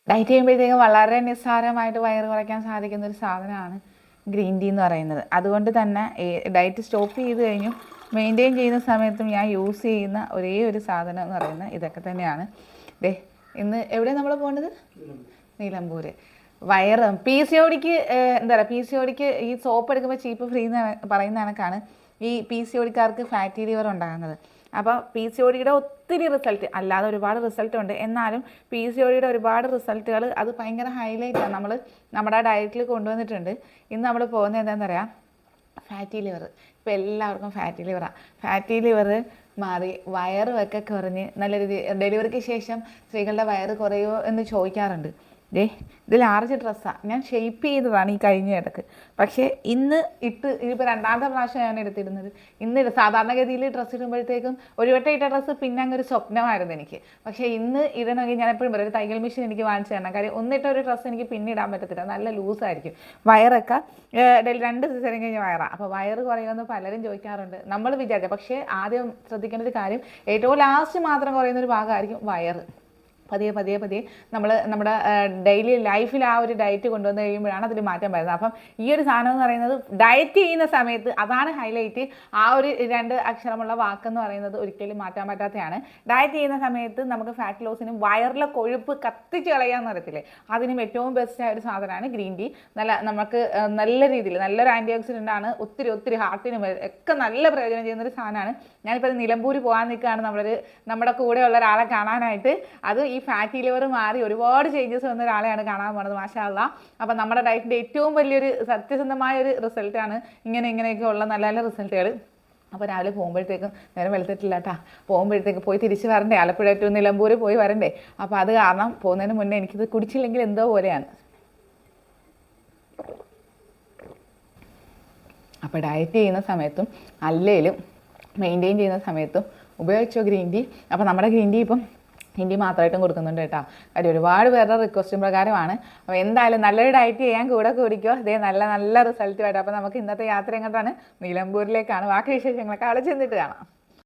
Diet ചെയ്യുമ്പോഴത്തേക്കും വളരെ നിസ്സാരമായിട്ട് വയറ് കുറയ്ക്കാൻ സാധിക്കുന്ന ഒരു സാധനമാണ് ഗ്രീൻ ടീ എന്ന് പറയുന്നത്. അതുകൊണ്ട് തന്നെ ഡയറ്റ് സ്റ്റോപ്പ് ചെയ്ത് കഴിഞ്ഞു മെയിൻറ്റെയിൻ ചെയ്യുന്ന സമയത്തും ഞാൻ യൂസ് ചെയ്യുന്ന ഒരേ ഒരു സാധനം എന്ന് പറയുന്നത് ഇതൊക്കെ തന്നെയാണ്. ഇന്ന് എവിടെയാണ് നമ്മൾ പോകേണ്ടത്? നിലമ്പൂർ. വയറ് പി സി ഒടിക്ക് എന്താ പറയുക, പി സി ഒടിക്ക് ഈ സോപ്പ് എടുക്കുമ്പോൾ ചീപ്പ് ഫ്രീ എന്ന് പറയുന്ന കണക്കാണ് ഈ പി സി ഒടിക്കാർക്ക് ഫാറ്റി ലിവർ ഉണ്ടാകുന്നത്. അപ്പോൾ പി സി ഒടിയുടെ ഒത്തിരി റിസൾട്ട്, അല്ലാതെ ഒരുപാട് റിസൾട്ട് ഉണ്ട്, എന്നാലും പി സി ഒടിയുടെ ഒരുപാട് റിസൾട്ടുകൾ അത് ഭയങ്കര ഹൈലൈറ്റാണ് നമ്മൾ നമ്മുടെ ഡയറ്റിൽ കൊണ്ടുവന്നിട്ടുണ്ട്. ഇന്ന് നമ്മൾ പോകുന്നത് എന്താണെന്ന് പറയാം, ഫാറ്റി ലിവർ. ഇപ്പോൾ എല്ലാവർക്കും ഫാറ്റി ലിവറാണ്. ഫാറ്റി ലിവർ മാറി വയറുമൊക്കെ കുറഞ്ഞ് നല്ല രീതി ഡെലിവറിക്ക് ശേഷം സ്ത്രീകളുടെ വയറ് കുറയുമോ എന്ന് ചോദിക്കാറുണ്ട്. ഇത് ലാർജ് ഡ്രസ്സാണ്, ഞാൻ ഷെയ്പ്പ് ചെയ്തതാണ് ഈ കഴിഞ്ഞ ഇടക്ക്. പക്ഷേ ഇന്ന് ഇതിപ്പോൾ രണ്ടാമത്തെ പ്രാവശ്യം ഞാൻ എടുത്തിരുന്നത്. സാധാരണഗതിയിൽ ഡ്രസ്സ് ഇടുമ്പോഴത്തേക്കും ഒരു വട്ടം ഇട്ട ഡ്രസ്സ് പിന്നെ അങ്ങ് ഒരു സ്വപ്നമായിരുന്നു എനിക്ക്. പക്ഷേ ഇന്ന് ഇടണമെങ്കിൽ ഞാൻ എപ്പോഴും പറയും ഒരു തയ്യൽ മെഷീൻ എനിക്ക് വാങ്ങിച്ചു തരണം. കാര്യം ഒന്നിട്ട ഒരു ഡ്രസ്സ് എനിക്ക് പിന്നെ ഇടാൻ പറ്റത്തില്ല, നല്ല ലൂസായിരിക്കും. വയറൊക്കെ 2 സീസൺ കഴിഞ്ഞ വയറാണ്. അപ്പോൾ വയറ് കുറയുമെന്ന് പലരും ചോദിക്കാറുണ്ട്. നമ്മൾ വിചാരിച്ച, പക്ഷേ ആദ്യം ശ്രദ്ധിക്കേണ്ട ഒരു കാര്യം, ഏറ്റവും ലാസ്റ്റ് മാത്രം കുറയുന്നൊരു ഭാഗമായിരിക്കും വയറ്. പതിയെ നമ്മൾ നമ്മുടെ ഡെയിലി ലൈഫിൽ ആ ഒരു ഡയറ്റ് കൊണ്ടുവന്ന് കഴിയുമ്പോഴാണ് അതിൽ മാറ്റം വരുന്നത്. അപ്പം ഈ ഒരു സാധനം എന്ന് പറയുന്നത് ഡയറ്റ് ചെയ്യുന്ന സമയത്ത് അതാണ് ഹൈലൈറ്റ്. ആ ഒരു 2 അക്ഷരമുള്ള വാക്കെന്ന് പറയുന്നത് ഒരിക്കലും മാറ്റാൻ പറ്റാത്തതാണ്. ഡയറ്റ് ചെയ്യുന്ന സമയത്ത് നമുക്ക് ഫാറ്റ് ലോസിനും വയറിലെ കൊഴുപ്പ് കത്തിച്ച് കളയാന്ന് പറയത്തില്ലേ, അതിനും ഏറ്റവും ബെസ്റ്റായ ഒരു സാധനമാണ് ഗ്രീൻ ടീ. നമുക്ക് നല്ല രീതിയിൽ നല്ലൊരു ആൻറ്റി ഓക്സിഡൻ്റ് ആണ്. ഒത്തിരി ഹാർട്ടിനും ഒക്കെ നല്ല പ്രയോജനം ചെയ്യുന്നൊരു സാധനമാണ്. ഞാനിപ്പോൾ നിലമ്പൂർ പോകാൻ നിൽക്കുകയാണ് നമ്മുടെ കൂടെയുള്ള ഒരാളെ കാണാനായിട്ട്. അത് ഈ ഫാറ്റി ലിവർ മാറി ഒരുപാട് ചേഞ്ചസ് വന്ന ഒരാളെയാണ് കാണാൻ പോകുന്നത്. മാഷാ അല്ലാഹ്. അപ്പം നമ്മുടെ ഡയറ്റിൻ്റെ ഏറ്റവും വലിയൊരു സത്യസന്ധമായ ഒരു റിസൾട്ടാണ് ഇങ്ങനെയൊക്കെ ഉള്ള നല്ല നല്ല റിസൾട്ടുകൾ. അപ്പോൾ രാവിലെ പോകുമ്പോഴത്തേക്കും നേരം വെളുത്തിട്ടില്ല കേട്ടോ, പോകുമ്പോഴത്തേക്ക് പോയി തിരിച്ച് വരണ്ടേ, ആലപ്പുഴ ടു നിലമ്പൂർ പോയി വരണ്ടേ. അപ്പോൾ അത് കാരണം പോകുന്നതിന് മുന്നേ എനിക്കിത് കുടിച്ചില്ലെങ്കിൽ എന്തോ പോലെയാണ്. അപ്പോൾ ഡയറ്റ് ചെയ്യുന്ന സമയത്തും അല്ലേലും മെയിൻറ്റെയിൻ ചെയ്യുന്ന സമയത്തും ഉപയോഗിച്ചോ ഗ്രീൻ ടീ. അപ്പോൾ നമ്മുടെ ഗ്രീൻ ടീ ഇപ്പം ഹിന്ദി മാത്രമായിട്ടും കൊടുക്കുന്നുണ്ട് കേട്ടോ. കാര്യം ഒരുപാട് പേരുടെ റിക്വസ്റ്റും പ്രകാരമാണ്. അപ്പോൾ എന്തായാലും നല്ലൊരു ഡയറ്റ് ചെയ്യാൻ കൂടെ കൂടിക്കോ. ഇതേ നല്ല റിസൾട്ടുമായിട്ട്. അപ്പോൾ നമുക്ക് ഇന്നത്തെ യാത്ര എങ്ങോട്ടാണ്? നിലമ്പൂരിലേക്കാണ്. ബാക്കി വിശേഷങ്ങളൊക്കെ അവിടെ ചെന്നിട്ട് കാണാം.